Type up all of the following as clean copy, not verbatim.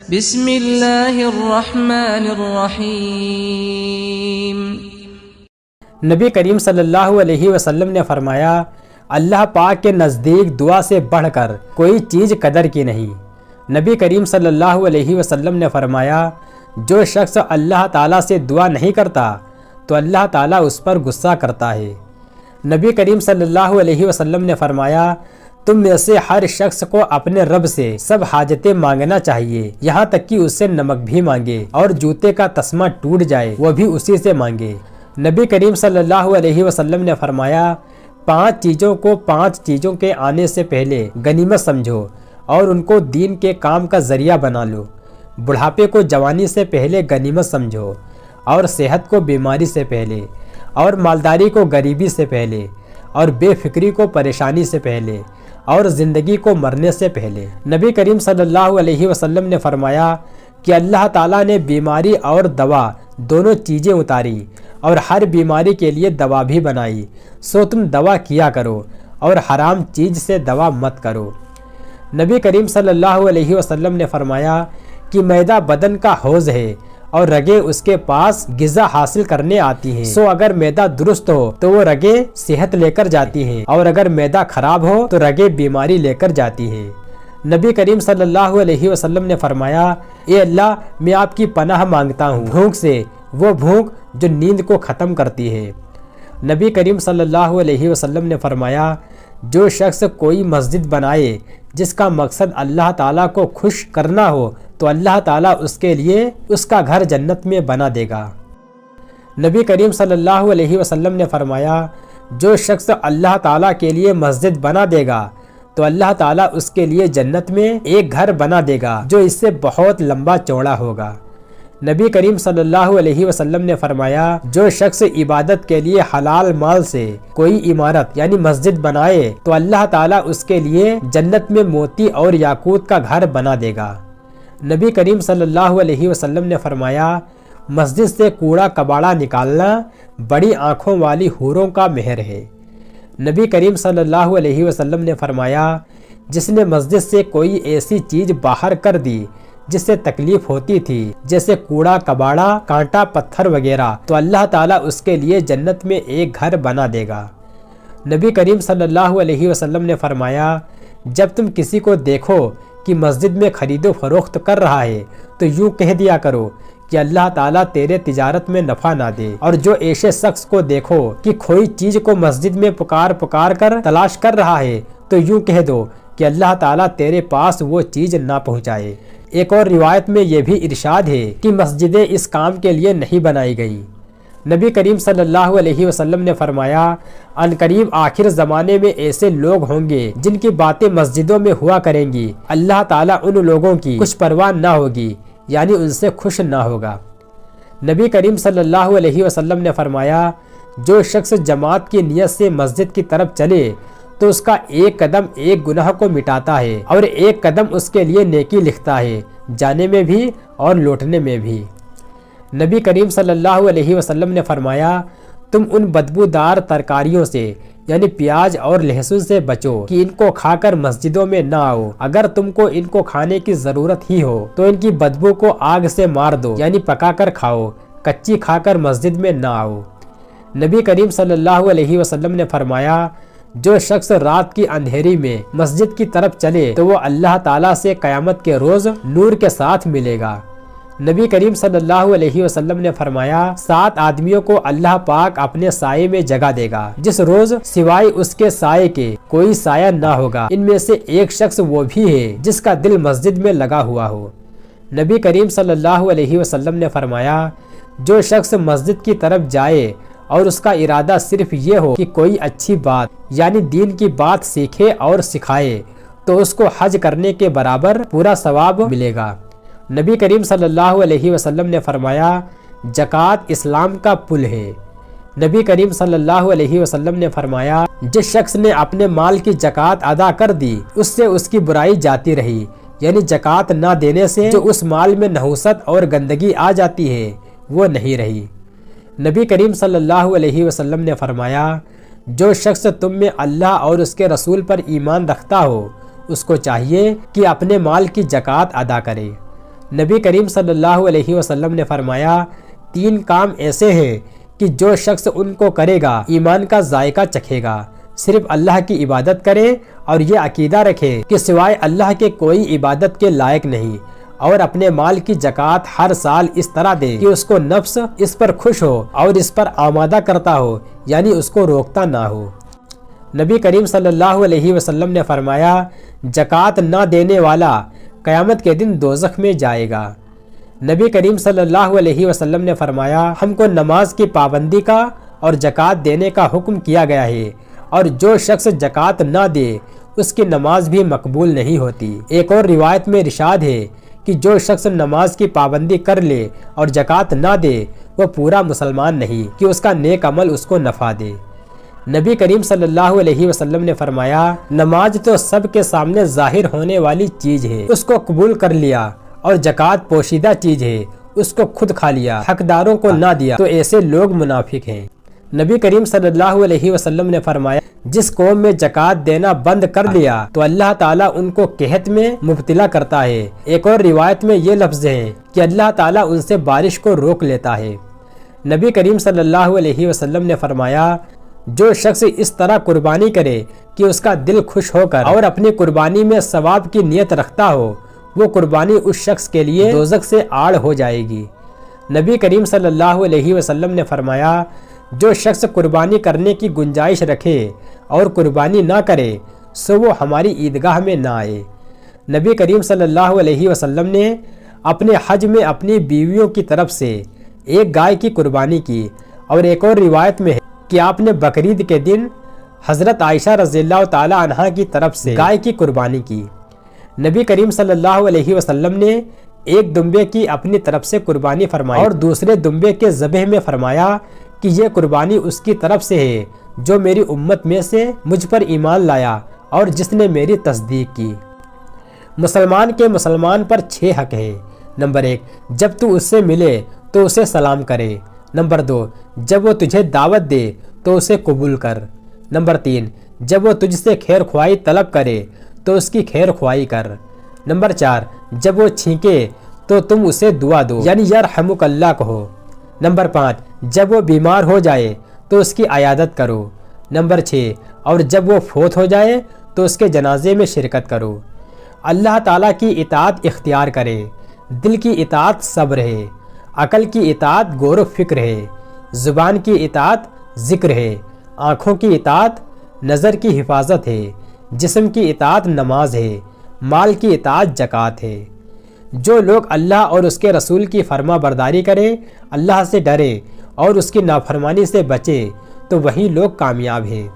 بسم اللہ الرحمن الرحیم۔ نبی کریم صلی اللہ علیہ وسلم نے فرمایا، اللہ پاک کے نزدیک دعا سے بڑھ کر کوئی چیز قدر کی نہیں۔ نبی کریم صلی اللہ علیہ وسلم نے فرمایا، جو شخص اللہ تعالیٰ سے دعا نہیں کرتا تو اللہ تعالیٰ اس پر غصہ کرتا ہے۔ نبی کریم صلی اللہ علیہ وسلم نے فرمایا، تم میں سے ہر شخص کو اپنے رب سے سب حاجتیں مانگنا چاہیے، یہاں تک کہ اس سے نمک بھی مانگے اور جوتے کا تسمہ ٹوٹ جائے وہ بھی اسی سے مانگے۔ نبی کریم صلی اللہ علیہ وسلم نے فرمایا، 5 چیزوں کو 5 چیزوں کے آنے سے پہلے غنیمت سمجھو اور ان کو دین کے کام کا ذریعہ بنا لو۔ بڑھاپے کو جوانی سے پہلے غنیمت سمجھو، اور صحت کو بیماری سے پہلے، اور مالداری کو غریبی سے پہلے، اور بے فکری کو پریشانی سے پہلے، اور زندگی کو مرنے سے پہلے۔ نبی کریم صلی اللہ علیہ وسلم نے فرمایا کہ اللہ تعالیٰ نے بیماری اور دوا دونوں چیزیں اتاری اور ہر بیماری کے لیے دوا بھی بنائی، سو تم دوا کیا کرو اور حرام چیز سے دوا مت کرو۔ نبی کریم صلی اللہ علیہ وسلم نے فرمایا کہ معدہ بدن کا حوض ہے اور رگیں اس کے پاس غذا حاصل کرنے آتی ہیں، سو اگر معدہ درست ہو تو وہ رگیں صحت لے کر جاتی ہیں، اور اگر معدہ خراب ہو تو رگیں بیماری لے کر جاتی ہیں۔ نبی کریم صلی اللہ علیہ وسلم نے فرمایا، اے اللہ میں آپ کی پناہ مانگتا ہوں بھوک سے، وہ بھوک جو نیند کو ختم کرتی ہے۔ نبی کریم صلی اللہ علیہ وسلم نے فرمایا، جو شخص کوئی مسجد بنائے جس کا مقصد اللہ تعالیٰ کو خوش کرنا ہو تو اللہ تعالیٰ اس کے لیے اس کا گھر جنت میں بنا دے گا۔ نبی کریم صلی اللہ علیہ وسلم نے فرمایا، جو شخص اللہ تعالیٰ کے لیے مسجد بنا دے گا تو اللہ تعالیٰ اس کے لیے جنت میں ایک گھر بنا دے گا جو اس سے بہت لمبا چوڑا ہوگا۔ نبی کریم صلی اللہ علیہ وسلم نے فرمایا، جو شخص عبادت کے لیے حلال مال سے کوئی عمارت یعنی مسجد بنائے تو اللہ تعالیٰ اس کے لیے جنت میں موتی اور یاقوت کا گھر بنا دے گا۔ نبی کریم صلی اللہ علیہ وسلم نے فرمایا، مسجد سے کوڑا کباڑا نکالنا بڑی آنکھوں والی حوروں کا مہر ہے۔ نبی کریم صلی اللہ علیہ وسلم نے فرمایا، جس نے مسجد سے کوئی ایسی چیز باہر کر دی جس سے تکلیف ہوتی تھی جیسے کوڑا کباڑا، کانٹا پتھر وغیرہ، تو اللہ تعالیٰ اس کے لیے جنت میں ایک گھر بنا دے گا۔ نبی کریم صلی اللہ علیہ وسلم نے فرمایا، جب تم کسی کو دیکھو کہ مسجد میں خرید و فروخت کر رہا ہے تو یوں کہہ دیا کرو کہ اللہ تعالیٰ تیرے تجارت میں نفع نہ دے، اور جو ایسے شخص کو دیکھو کہ کوئی چیز کو مسجد میں پکار کر تلاش کر رہا ہے تو یوں کہہ دو کہ اللہ تعالیٰ تیرے پاس وہ چیز نہ پہنچائے۔ ایک اور روایت میں یہ بھی ارشاد ہے کہ مسجدیں اس کام کے لیے نہیں بنائی گئی۔ نبی کریم صلی اللہ علیہ وسلم نے فرمایا، ان قریب آخر زمانے میں ایسے لوگ ہوں گے جن کی باتیں مسجدوں میں ہوا کریں گی، اللہ تعالیٰ ان لوگوں کی کچھ پرواہ نہ ہوگی، یعنی ان سے خوش نہ ہوگا۔ نبی کریم صلی اللہ علیہ وسلم نے فرمایا، جو شخص جماعت کی نیت سے مسجد کی طرف چلے تو اس کا ایک قدم ایک گناہ کو مٹاتا ہے اور ایک قدم اس کے لیے نیکی لکھتا ہے، جانے میں بھی اور لوٹنے میں بھی۔ نبی کریم صلی اللہ علیہ وسلم نے فرمایا، تم ان بدبودار ترکاریوں سے یعنی پیاز اور لہسن سے بچو کہ ان کو کھا کر مسجدوں میں نہ آؤ، اگر تم کو ان کو کھانے کی ضرورت ہی ہو تو ان کی بدبو کو آگ سے مار دو، یعنی پکا کر کھاؤ، کچی کھا کر مسجد میں نہ آؤ۔ نبی کریم صلی اللہ علیہ وسلم نے فرمایا، جو شخص رات کی اندھیری میں مسجد کی طرف چلے تو وہ اللہ تعالیٰ سے قیامت کے روز نور کے ساتھ ملے گا۔ نبی کریم صلی اللہ علیہ وسلم نے فرمایا، 7 آدمیوں کو اللہ پاک اپنے سائے میں جگہ دے گا جس روز سوائے اس کے سائے کے کوئی سایہ نہ ہوگا، ان میں سے ایک شخص وہ بھی ہے جس کا دل مسجد میں لگا ہوا ہو۔ نبی کریم صلی اللہ علیہ وسلم نے فرمایا، جو شخص مسجد کی طرف جائے اور اس کا ارادہ صرف یہ ہو کہ کوئی اچھی بات یعنی دین کی بات سیکھے اور سکھائے تو اس کو حج کرنے کے برابر پورا ثواب ملے گا۔ نبی کریم صلی اللہ علیہ وسلم نے فرمایا، زکوٰۃ اسلام کا پل ہے۔ نبی کریم صلی اللہ علیہ وسلم نے فرمایا، جس شخص نے اپنے مال کی زکوٰۃ ادا کر دی اس سے اس کی برائی جاتی رہی، یعنی زکوٰۃ نہ دینے سے جو اس مال میں نحوست اور گندگی آ جاتی ہے وہ نہیں رہی۔ نبی کریم صلی اللہ علیہ وسلم نے فرمایا، جو شخص تم میں اللہ اور اس کے رسول پر ایمان رکھتا ہو اس کو چاہیے کہ اپنے مال کی زکوٰۃ ادا کرے۔ نبی کریم صلی اللہ علیہ وسلم نے فرمایا 3 کام ایسے ہیں کہ جو شخص ان کو کرے گا ایمان کا ذائقہ چکھے گا، صرف اللہ کی عبادت کرے اور یہ عقیدہ رکھے کہ سوائے اللہ کے کوئی عبادت کے لائق نہیں، اور اپنے مال کی زکوٰۃ ہر سال اس طرح دے کہ اس کو نفس اس پر خوش ہو اور اس پر آمادہ کرتا ہو، یعنی اس کو روکتا نہ ہو۔ نبی کریم صلی اللہ علیہ وسلم نے فرمایا زکوٰۃ نہ دینے والا قیامت کے دن دوزخ میں جائے گا۔ نبی کریم صلی اللہ علیہ وسلم نے فرمایا ہم کو نماز کی پابندی کا اور زکوٰۃ دینے کا حکم کیا گیا ہے، اور جو شخص زکوٰۃ نہ دے اس کی نماز بھی مقبول نہیں ہوتی۔ ایک اور روایت میں ارشاد ہے کہ جو شخص نماز کی پابندی کر لے اور زکوٰۃ نہ دے وہ پورا مسلمان نہیں کہ اس کا نیک عمل اس کو نفع دے۔ نبی کریم صلی اللہ علیہ وسلم نے فرمایا نماز تو سب کے سامنے ظاہر ہونے والی چیز ہے، اس کو قبول کر لیا، اور زکوٰۃ پوشیدہ چیز ہے، اس کو خود کھا لیا، حقداروں کو نہ دیا، تو ایسے لوگ منافق ہیں۔ نبی کریم صلی اللہ علیہ وسلم نے فرمایا جس قوم میں زکوٰۃ دینا بند کر لیا تو اللہ تعالیٰ ان کو قحط میں مبتلا کرتا ہے۔ ایک اور روایت میں یہ لفظ ہے کہ اللہ تعالیٰ ان سے بارش کو روک لیتا ہے۔ نبی کریم صلی اللہ علیہ وسلم نے فرمایا جو شخص اس طرح قربانی کرے کہ اس کا دل خوش ہو کر اور اپنی قربانی میں ثواب کی نیت رکھتا ہو، وہ قربانی اس شخص کے لیے دوزخ سے آڑ ہو جائے گی۔ نبی کریم صلی اللہ علیہ وسلم نے فرمایا جو شخص قربانی کرنے کی گنجائش رکھے اور قربانی نہ کرے سو وہ ہماری عیدگاہ میں نہ آئے۔ نبی کریم صلی اللہ علیہ وسلم نے اپنے حج میں اپنی بیویوں کی طرف سے ایک گائے کی قربانی کی، اور ایک اور روایت میں ہے کہ آپ نے بقرعید کے دن حضرت عائشہ رضی اللہ تعالی عنہا کی طرف سے گائے کی قربانی کی۔ نبی کریم صلی اللہ علیہ وسلم نے ایک دمبے کی اپنی طرف سے قربانی فرمائی اور دوسرے دمبے کے ذبح میں فرمایا کہ یہ قربانی اس کی طرف سے ہے جو میری امت میں سے مجھ پر ایمان لایا اور جس نے میری تصدیق کی۔ مسلمان کے مسلمان پر 6 حق ہیں۔ نمبر 1 جب تو اس سے ملے تو اسے سلام کرے۔ نمبر 2 جب وہ تجھے دعوت دے تو اسے قبول کر۔ نمبر 3 جب وہ تجھ سے خیر خواہی طلب کرے تو اس کی خیر خواہی کر۔ نمبر 4 جب وہ چھینکے تو تم اسے دعا دو، یعنی یرحمک اللہ کہو۔ نمبر 5 جب وہ بیمار ہو جائے تو اس کی عیادت کرو۔ نمبر 6 اور جب وہ فوت ہو جائے تو اس کے جنازے میں شرکت کرو۔ اللہ تعالیٰ کی اطاعت اختیار کرے، دل کی اطاعت صبر ہے، عقل کی اطاعت غور و فکر ہے، زبان کی اطاعت ذکر ہے، آنکھوں کی اطاعت نظر کی حفاظت ہے، جسم کی اطاعت نماز ہے، مال کی اطاعت زکوٰۃ ہے۔ جو لوگ اللہ اور اس کے رسول کی فرما برداری کرے، اللہ سے ڈرے اور اس کی نافرمانی سے بچے تو وہی لوگ کامیاب ہیں۔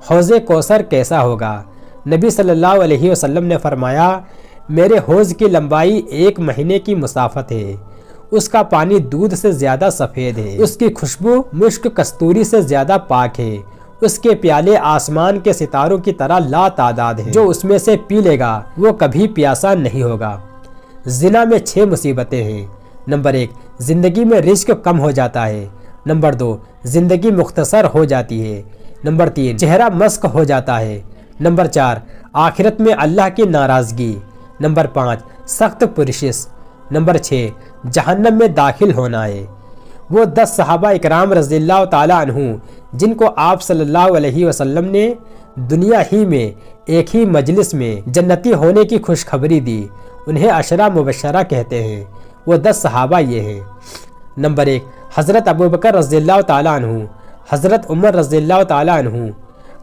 حوض کوثر کیسا ہوگا؟ نبی صلی اللہ علیہ وسلم نے فرمایا میرے حوض کی لمبائی 1 مہینے کی مسافت ہے، اس کا پانی دودھ سے زیادہ سفید ہے، اس کی خوشبو مشک کستوری سے زیادہ پاک ہے، اس کے پیالے آسمان کے ستاروں کی طرح لا تعداد ہیں، جو اس میں سے پی لے گا وہ کبھی پیاسا نہیں ہوگا۔ زنا میں 6 مصیبتیں ہیں۔ نمبر 1 زندگی میں رزق کم ہو جاتا ہے۔ نمبر 2 زندگی مختصر ہو جاتی ہے۔ نمبر 3 چہرہ مسخ ہو جاتا ہے۔ نمبر 4 آخرت میں اللہ کی ناراضگی۔ نمبر 5 سخت پرشش۔ نمبر 6 جہنم میں داخل ہونا ہے۔ وہ 10 صحابہ اکرام رضی اللہ تعالی عنہ جن کو آپ صلی اللہ علیہ وسلم نے دنیا ہی میں ایک ہی مجلس میں جنتی ہونے کی خوشخبری دی، انہیں عشرہ مبشرہ کہتے ہیں۔ وہ 10 صحابہ یہ ہیں۔ نمبر 1 حضرت ابوبکر رضی اللہ تعالی عنہ، حضرت عمر رضی اللہ تعالی عنہ،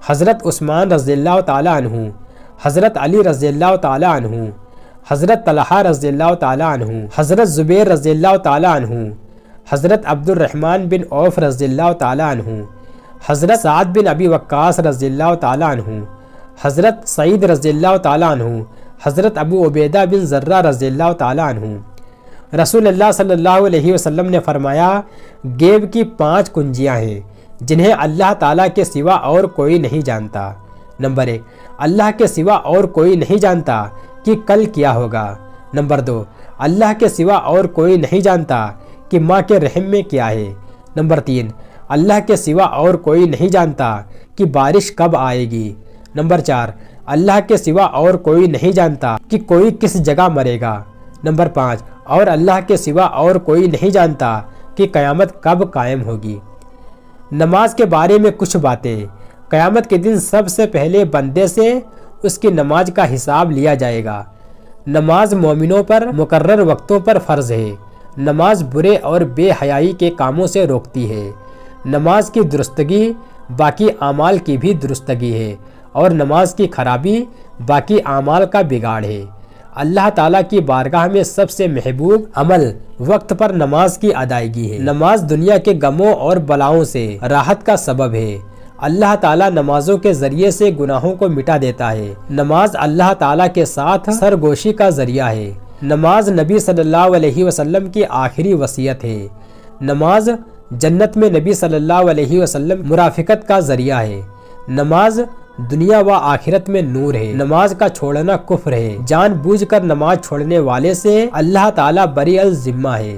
حضرت عثمان رضی اللہ تعالی عنہ، حضرت علی رضی اللہ تعالی عنہ، حضرت طلحہ رضی اللہ تعالی عنہ، حضرت زبیر رضی اللہ تعالی عنہ، حضرت عبد الرحمن بن عوف رضی اللہ تعالی عنہ، حضرت سعد بن ابی وقاص رضی اللہ تعالی عنہ، حضرت سعید رضی اللہ تعالی عنہ، حضرت ابو عبیدہ بن زرہ رضی اللہ تعالی عنہ۔ رسول اللہ صلی اللہ علیہ وسلم نے فرمایا غیب کی 5 کنجیاں ہیں جنہیں اللہ تعالیٰ کے سوا اور کوئی نہیں جانتا۔ نمبر 1 اللہ کے سوا اور کوئی نہیں جانتا کہ کل کیا ہوگا۔ نمبر 2 اللہ کے سوا اور کوئی نہیں جانتا کہ ماں کے رحم میں کیا ہے۔ نمبر 3 اللہ کے سوا اور کوئی نہیں جانتا کہ بارش کب آئے گی۔ نمبر 4 اللہ کے سوا اور کوئی نہیں جانتا کہ کوئی کس جگہ مرے گا۔ نمبر 5، اور اللہ کے سوا اور کوئی نہیں جانتا کہ قیامت کب قائم ہوگی۔ نماز کے بارے میں کچھ باتیں۔ قیامت کے دن سب سے پہلے بندے سے اس کی نماز کا حساب لیا جائے گا۔ نماز مومنوں پر مقرر وقتوں پر فرض ہے۔ نماز برے اور بے حیائی کے کاموں سے روکتی ہے۔ نماز کی درستگی باقی اعمال کی بھی درستگی ہے، اور نماز کی خرابی باقی اعمال کا بگاڑ ہے۔ اللہ تعالیٰ کی بارگاہ میں سب سے محبوب عمل وقت پر نماز کی ادائیگی ہے۔ نماز دنیا کے غموں اور بلاؤں سے راحت کا سبب ہے۔ اللہ تعالیٰ نمازوں کے ذریعے سے گناہوں کو مٹا دیتا ہے۔ نماز اللہ تعالیٰ کے ساتھ سرگوشی کا ذریعہ ہے۔ نماز نبی صلی اللہ علیہ وسلم کی آخری وصیت ہے۔ نماز جنت میں نبی صلی اللہ علیہ وسلم مرافقت کا ذریعہ ہے۔ نماز دنیا و آخرت میں نور ہے۔ نماز کا چھوڑنا کفر ہے۔ جان بوجھ کر نماز چھوڑنے والے سے اللہ تعالیٰ بری الذمہ ہے۔